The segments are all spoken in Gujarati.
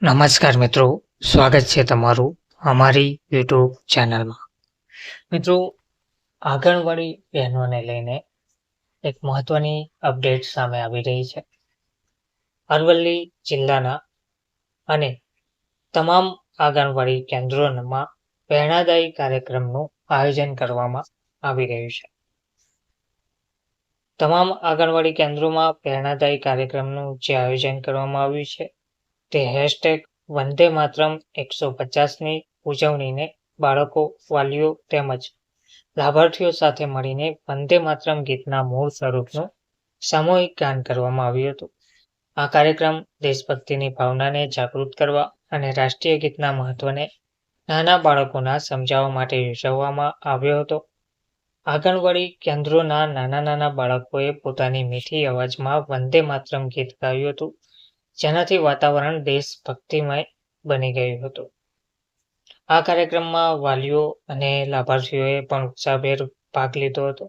નમસ્કાર મિત્રો, સ્વાગત છે તમારું અમારી યુટ્યુબ ચેનલમાં. મિત્રો, આંગણવાડી બહેનોને લઈને એક મહત્વની અપડેટ સામે આવી રહી છે. અરવલ્લી જિલ્લાના અને તમામ આંગણવાડી કેન્દ્રોમાં પ્રેરણાદાયી કાર્યક્રમનું આયોજન કરવામાં આવી રહ્યું છે. તમામ આંગણવાડી કેન્દ્રોમાં પ્રેરણાદાયી કાર્યક્રમનું જે આયોજન કરવામાં આવ્યું છે તે હેશટેગ વંદે માતરમ 150ની ઉજવણીને બાળકો, વાલીઓ તેમજ લાભાર્થીઓ સાથે મળીને વંદે માતરમ ગીતના મૂળ સ્વરૂપનું સામૂહિક ગાન કરવામાં આવ્યું હતું. આ કાર્યક્રમ દેશભક્તિની ભાવનાને જાગૃત કરવા અને રાષ્ટ્રીય ગીતના મહત્વને નાના બાળકોના સમજાવવા માટે યોજવામાં આવ્યો હતો. આંગણવાડી કેન્દ્રોના નાના બાળકોએ પોતાની મીઠી અવાજમાં વંદે માતરમ ગીત ગાયું હતું, જેનાથી વાતાવરણ દેશભક્તિમય બની ગયું હતું. આ કાર્યક્રમમાં વાલીઓ અને લાભાર્થીઓએ પણ ઉત્સાહભેર ભાગ લીધો હતો.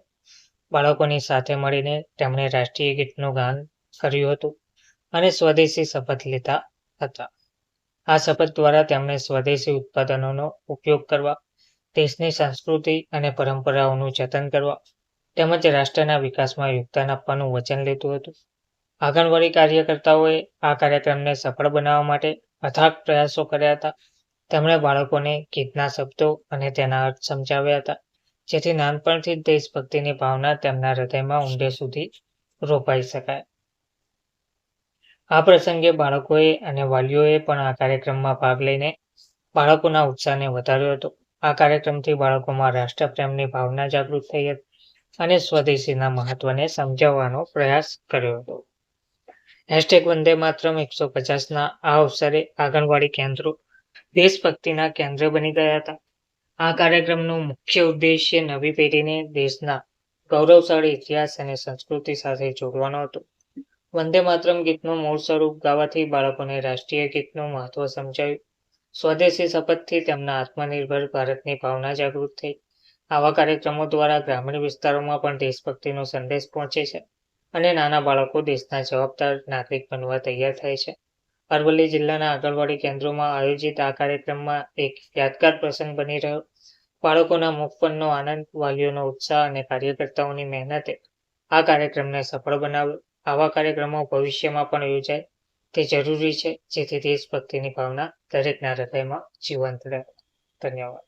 બાળકોની સાથે મળીને તેમણે રાષ્ટ્રીય ગીતનું ગાન કર્યું હતું અને સ્વદેશી શપથ લીધા હતા. આ શપથ દ્વારા તેમણે સ્વદેશી ઉત્પાદનોનો ઉપયોગ કરવા, દેશની સંસ્કૃતિ અને પરંપરાઓનું જતન કરવા તેમજ રાષ્ટ્રના વિકાસમાં યોગદાન આપવાનું વચન લીધું હતું. આંગણવાડી કાર્યકર્તાઓએ આ કાર્યક્રમને સફળ બનાવવા માટે અથાગ પ્રયાસો કર્યા હતા. તેમણે બાળકોને ગીતના શબ્દો અને તેના અર્થ સમજાવ્યા હતા, જેથી નાનપણથી જ દેશભક્તિની ભાવના તેમના હૃદયમાં ઊંડે સુધી રોપાઈ શકાય. આ પ્રસંગે બાળકોએ અને વાલીઓએ પણ આ કાર્યક્રમમાં ભાગ લઈને બાળકોના ઉત્સાહને વધાર્યો હતો. આ કાર્યક્રમથી બાળકોમાં રાષ્ટ્રપ્રેમની ભાવના જાગૃત થઈ હતી અને સ્વદેશીના મહત્વને સમજાવવાનો પ્રયાસ કર્યો હતો. હેશટેગ વંદે માતરમ 150ના આ અવસરે આંગણવાડી કેન્દ્રો દેશભક્તિના કેન્દ્ર બની ગયા હતા. આ કાર્યક્રમનો મુખ્ય ઉદ્દેશ્ય નવી પેઢીને દેશના ગૌરવશાળી ઇતિહાસ અને સંસ્કૃતિ સાથે જોડવાનો હતો. વંદે માતરમ ગીતનું મૂળ સ્વરૂપ ગાવાથી બાળકોને રાષ્ટ્રીય ગીતનું મહત્વ સમજાયું. સ્વદેશી શપથથી તેમના આત્મનિર્ભર ભારતની ભાવના જાગૃત થઈ. આવા કાર્યક્રમો દ્વારા ગ્રામીણ વિસ્તારોમાં પણ દેશભક્તિનો સંદેશ પહોંચે છે અને નાના બાળકો દેશના જવાબદાર નાગરિક બનવા તૈયાર થાય છે. અરવલ્લી જિલ્લાના આંગણવાડી કેન્દ્રોમાં આયોજિત આ કાર્યક્રમમાં એક યાદગાર પ્રસંગ બની રહ્યો. બાળકોના મુખ પરનો આનંદ, વાલીઓનો ઉત્સાહ અને કાર્યકર્તાઓની મહેનતે આ કાર્યક્રમને સફળ બનાવ્યો. આવા કાર્યક્રમો ભવિષ્યમાં પણ યોજાય તે જરૂરી છે, જેથી દેશભક્તિની ભાવના દરેકના હૃદયમાં જીવંત રહે. ધન્યવાદ.